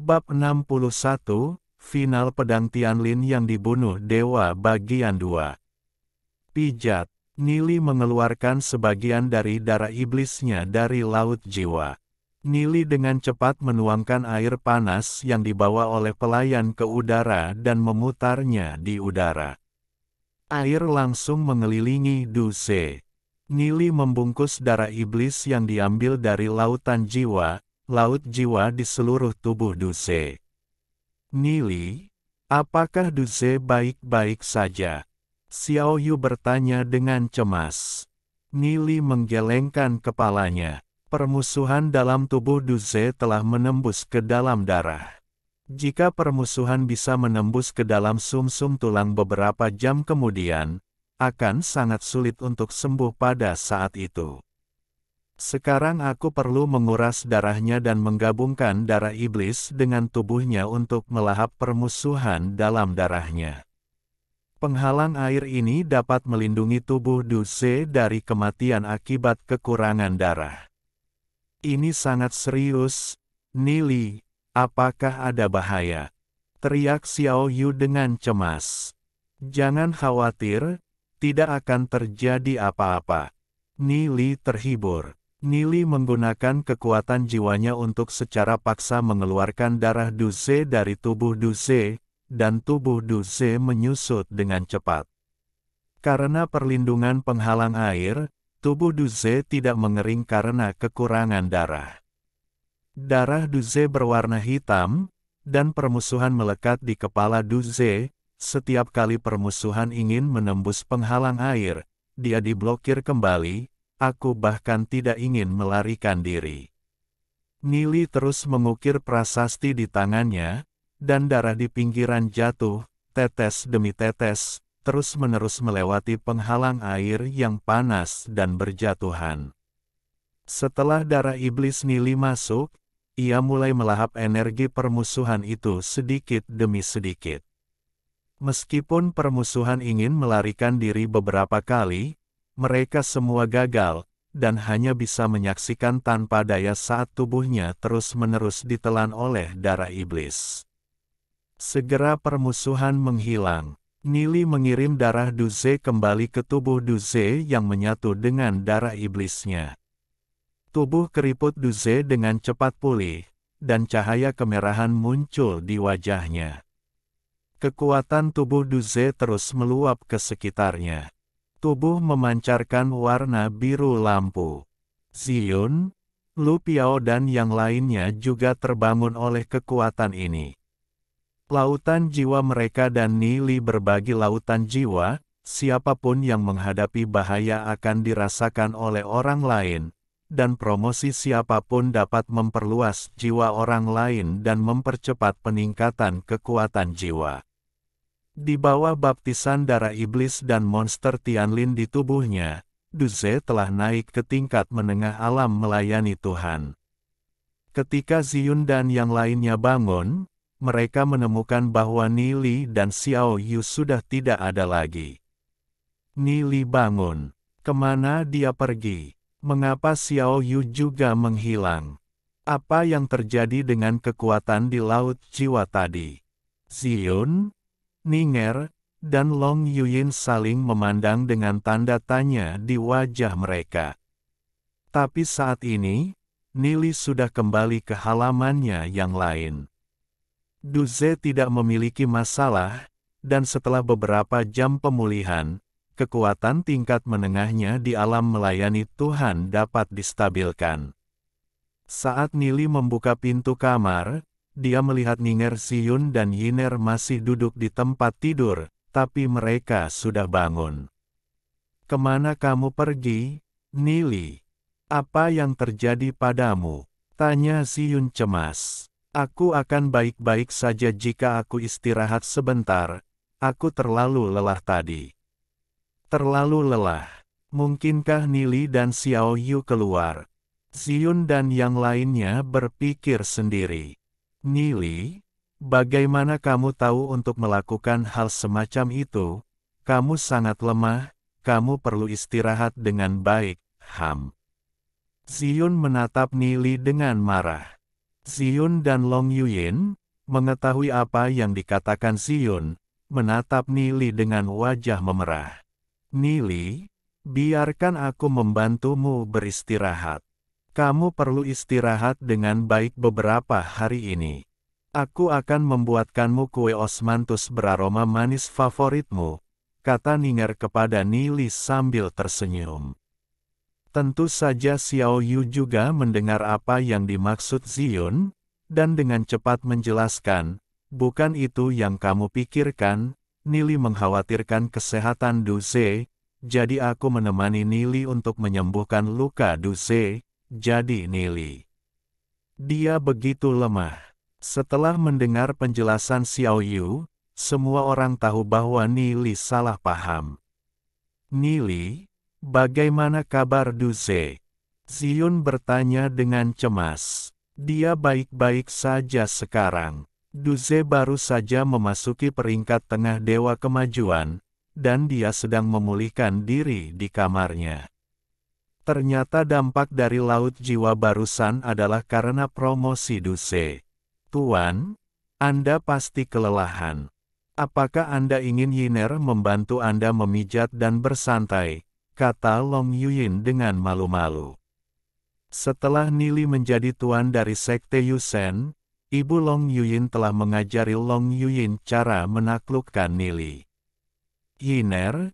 Bab 61, Final Pedang Tianlin yang dibunuh Dewa Bagian 2. Pijat. Nili mengeluarkan sebagian dari darah iblisnya dari laut jiwa. Nili dengan cepat menuangkan air panas yang dibawa oleh pelayan ke udara dan memutarnya di udara. Air langsung mengelilingi Duze. Nili membungkus darah iblis yang diambil dari lautan jiwa, laut jiwa di seluruh tubuh Duze. Nili, apakah Duze baik-baik saja? Xiao Yu bertanya dengan cemas. Nili menggelengkan kepalanya. Permusuhan dalam tubuh Duze telah menembus ke dalam darah. Jika permusuhan bisa menembus ke dalam sumsum tulang beberapa jam kemudian, akan sangat sulit untuk sembuh pada saat itu. Sekarang aku perlu menguras darahnya dan menggabungkan darah iblis dengan tubuhnya untuk melahap permusuhan dalam darahnya. Penghalang air ini dapat melindungi tubuh Duze dari kematian akibat kekurangan darah. Ini sangat serius, Nili, apakah ada bahaya? Teriak Xiao Yu dengan cemas. Jangan khawatir, tidak akan terjadi apa-apa. Nili terhibur. Nili menggunakan kekuatan jiwanya untuk secara paksa mengeluarkan darah Duze dari tubuh Duze, dan tubuh Duze menyusut dengan cepat. Karena perlindungan penghalang air, tubuh Duze tidak mengering karena kekurangan darah. Darah Duze berwarna hitam, dan permusuhan melekat di kepala Duze. Setiap kali permusuhan ingin menembus penghalang air, dia diblokir kembali. Aku bahkan tidak ingin melarikan diri. Nili terus mengukir prasasti di tangannya, dan darah di pinggiran jatuh, tetes demi tetes, terus-menerus melewati penghalang air yang panas dan berjatuhan. Setelah darah iblis Nili masuk, ia mulai melahap energi permusuhan itu sedikit demi sedikit. Meskipun permusuhan ingin melarikan diri beberapa kali, mereka semua gagal, dan hanya bisa menyaksikan tanpa daya saat tubuhnya terus-menerus ditelan oleh darah iblis. Segera permusuhan menghilang. Nili mengirim darah Duze kembali ke tubuh Duze yang menyatu dengan darah iblisnya. Tubuh keriput Duze dengan cepat pulih, dan cahaya kemerahan muncul di wajahnya. Kekuatan tubuh Duze terus meluap ke sekitarnya. Tubuh memancarkan warna biru lampu. Ziyun, Lu Piao dan yang lainnya juga terbangun oleh kekuatan ini. Lautan jiwa mereka dan Nili berbagi lautan jiwa, siapapun yang menghadapi bahaya akan dirasakan oleh orang lain, dan promosi siapapun dapat memperluas jiwa orang lain dan mempercepat peningkatan kekuatan jiwa. Di bawah baptisan darah iblis dan monster Tianlin di tubuhnya, Duze telah naik ke tingkat menengah alam melayani Tuhan. Ketika Ziyun dan yang lainnya bangun, mereka menemukan bahwa Nili dan Xiao Yu sudah tidak ada lagi. Nili bangun. Kemana dia pergi? Mengapa Xiao Yu juga menghilang? Apa yang terjadi dengan kekuatan di laut jiwa tadi? Ziyun, Ninger, dan Long Yuyin saling memandang dengan tanda tanya di wajah mereka. Tapi saat ini, Nili sudah kembali ke halamannya yang lain. Duze tidak memiliki masalah, dan setelah beberapa jam pemulihan, kekuatan tingkat menengahnya di alam melayani Tuhan dapat distabilkan. Saat Nili membuka pintu kamar, dia melihat Ninger Ziyun dan Yiner masih duduk di tempat tidur, tapi mereka sudah bangun. Kemana kamu pergi, Nili? Apa yang terjadi padamu? Tanya Ziyun cemas. Aku akan baik-baik saja jika aku istirahat sebentar. Aku terlalu lelah tadi. Terlalu lelah. Mungkinkah Nili dan Xiao Yu keluar? Ziyun dan yang lainnya berpikir sendiri. Nili, bagaimana kamu tahu untuk melakukan hal semacam itu? Kamu sangat lemah, kamu perlu istirahat dengan baik, Ham. Ziyun menatap Nili dengan marah. Ziyun dan Long Yuyin, mengetahui apa yang dikatakan Ziyun, menatap Nili dengan wajah memerah. Nili, biarkan aku membantumu beristirahat. Kamu perlu istirahat dengan baik beberapa hari ini. Aku akan membuatkanmu kue osmanthus beraroma manis favoritmu, kata Ning'er kepada Nili sambil tersenyum. Tentu saja Xiao Yu juga mendengar apa yang dimaksud Ziyun, dan dengan cepat menjelaskan, bukan itu yang kamu pikirkan, Nili mengkhawatirkan kesehatan Du Ze, jadi aku menemani Nili untuk menyembuhkan luka Du Ze, jadi Nili. Dia begitu lemah. Setelah mendengar penjelasan Xiao Yu, semua orang tahu bahwa Nili salah paham. Nili, bagaimana kabar Du Ze? Ziyun bertanya dengan cemas. Dia baik-baik saja sekarang. Du Ze baru saja memasuki peringkat tengah Dewa Kemajuan, dan dia sedang memulihkan diri di kamarnya. Ternyata dampak dari Laut Jiwa barusan adalah karena promosi Du Ze. Tuan, Anda pasti kelelahan. Apakah Anda ingin Yiner membantu Anda memijat dan bersantai? Kata Long Yuyin dengan malu-malu. Setelah Nili menjadi tuan dari Sekte Yusen, Ibu Long Yuyin telah mengajari Long Yuyin cara menaklukkan Nili. Yiner,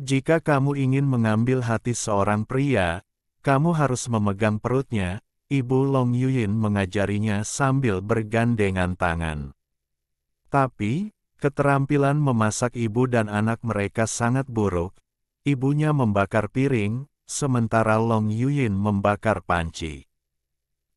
jika kamu ingin mengambil hati seorang pria, kamu harus memegang perutnya, Ibu Long Yuyin mengajarinya sambil bergandengan tangan. Tapi, keterampilan memasak ibu dan anak mereka sangat buruk. Ibunya membakar piring, sementara Long Yuyin membakar panci.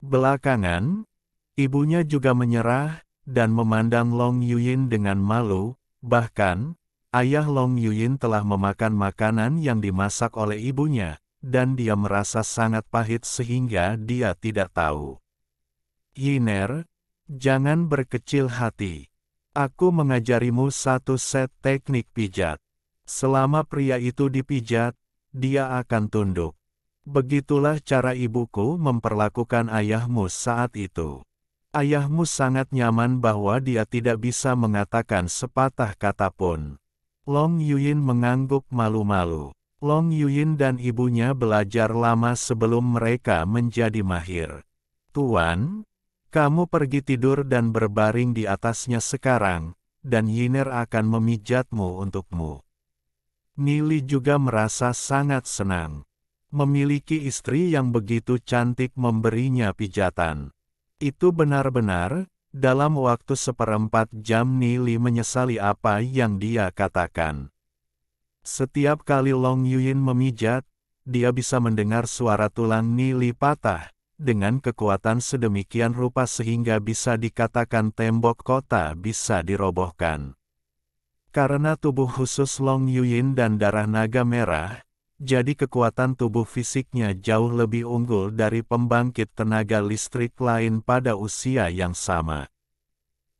Belakangan, ibunya juga menyerah, dan memandang Long Yuyin dengan malu, bahkan, ayah Long Yuyin telah memakan makanan yang dimasak oleh ibunya, dan dia merasa sangat pahit sehingga dia tidak tahu. Yiner, jangan berkecil hati. Aku mengajarimu satu set teknik pijat. Selama pria itu dipijat, dia akan tunduk. Begitulah cara ibuku memperlakukan ayahmu saat itu. Ayahmu sangat nyaman bahwa dia tidak bisa mengatakan sepatah kata pun. Long Yuyin mengangguk malu-malu. Long Yuyin dan ibunya belajar lama sebelum mereka menjadi mahir. Tuan, kamu pergi tidur dan berbaring di atasnya sekarang, dan Yiner akan memijatmu untukmu. Nili juga merasa sangat senang. Memiliki istri yang begitu cantik memberinya pijatan. Itu benar-benar, dalam waktu 1/4 jam Nili menyesali apa yang dia katakan. Setiap kali Long Yuyin memijat, dia bisa mendengar suara tulang Nili patah, dengan kekuatan sedemikian rupa sehingga bisa dikatakan tembok kota bisa dirobohkan. Karena tubuh khusus Long Yuyin dan darah naga merah, jadi kekuatan tubuh fisiknya jauh lebih unggul dari pembangkit tenaga listrik lain pada usia yang sama.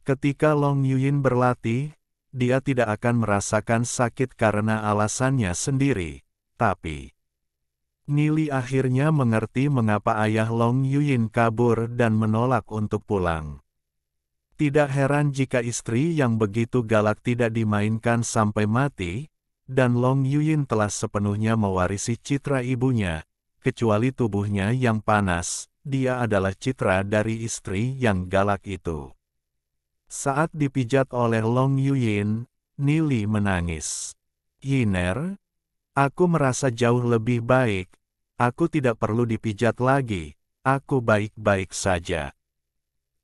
Ketika Long Yuyin berlatih, dia tidak akan merasakan sakit karena alasannya sendiri, tapi Nili akhirnya mengerti mengapa ayah Long Yuyin kabur dan menolak untuk pulang. Tidak heran jika istri yang begitu galak tidak dimainkan sampai mati, dan Long Yuyin telah sepenuhnya mewarisi citra ibunya, kecuali tubuhnya yang panas, dia adalah citra dari istri yang galak itu. Saat dipijat oleh Long Yuyin, Nili menangis. Yiner, aku merasa jauh lebih baik, aku tidak perlu dipijat lagi, aku baik-baik saja.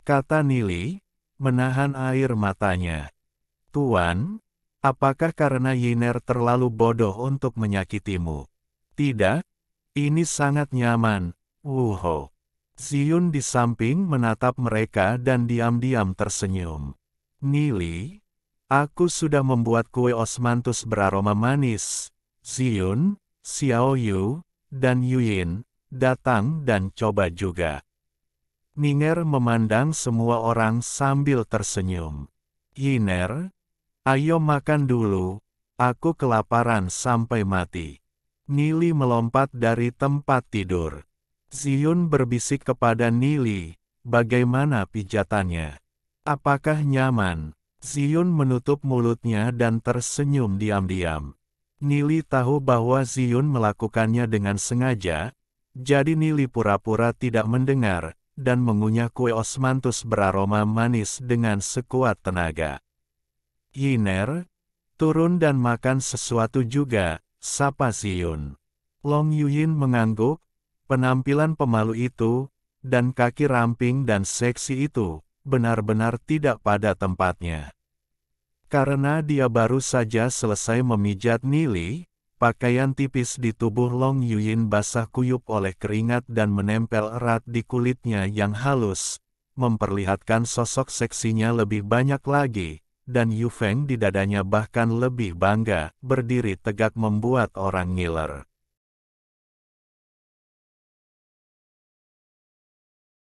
Kata Nili, menahan air matanya. Tuan, apakah karena Yiner terlalu bodoh untuk menyakitimu? Tidak, ini sangat nyaman, wuho. Ziyun di samping menatap mereka dan diam-diam tersenyum. Nili, aku sudah membuat kue osmanthus beraroma manis. Ziyun, Xiao Yu, dan Yuyin, datang dan coba juga. Ning'er memandang semua orang sambil tersenyum. Yiner, ayo makan dulu, aku kelaparan sampai mati. Nili melompat dari tempat tidur. Ziyun berbisik kepada Nili, bagaimana pijatannya? Apakah nyaman? Zion menutup mulutnya dan tersenyum diam-diam. Nili tahu bahwa Zion melakukannya dengan sengaja, jadi Nili pura-pura tidak mendengar, dan mengunyah kue osmanthus beraroma manis dengan sekuat tenaga. "Yiner, turun dan makan sesuatu juga," sapa Zion. Long Yuyin mengangguk, penampilan pemalu itu, dan kaki ramping dan seksi itu, benar-benar tidak pada tempatnya. Karena dia baru saja selesai memijat Nili, pakaian tipis di tubuh Long Yuyin basah kuyup oleh keringat dan menempel erat di kulitnya yang halus, memperlihatkan sosok seksinya lebih banyak lagi, dan Yu Feng di dadanya bahkan lebih bangga, berdiri tegak membuat orang ngiler.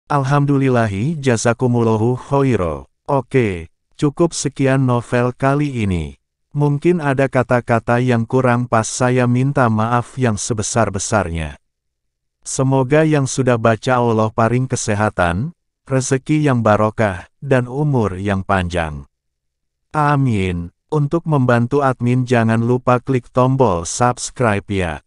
Alhamdulillahi jazakumullahu khoiro. Oke, cukup sekian novel kali ini. Mungkin ada kata-kata yang kurang pas, saya minta maaf yang sebesar-besarnya. Semoga yang sudah baca Allah paring kesehatan, rezeki yang barokah, dan umur yang panjang. Amin. Untuk membantu admin jangan lupa klik tombol subscribe ya.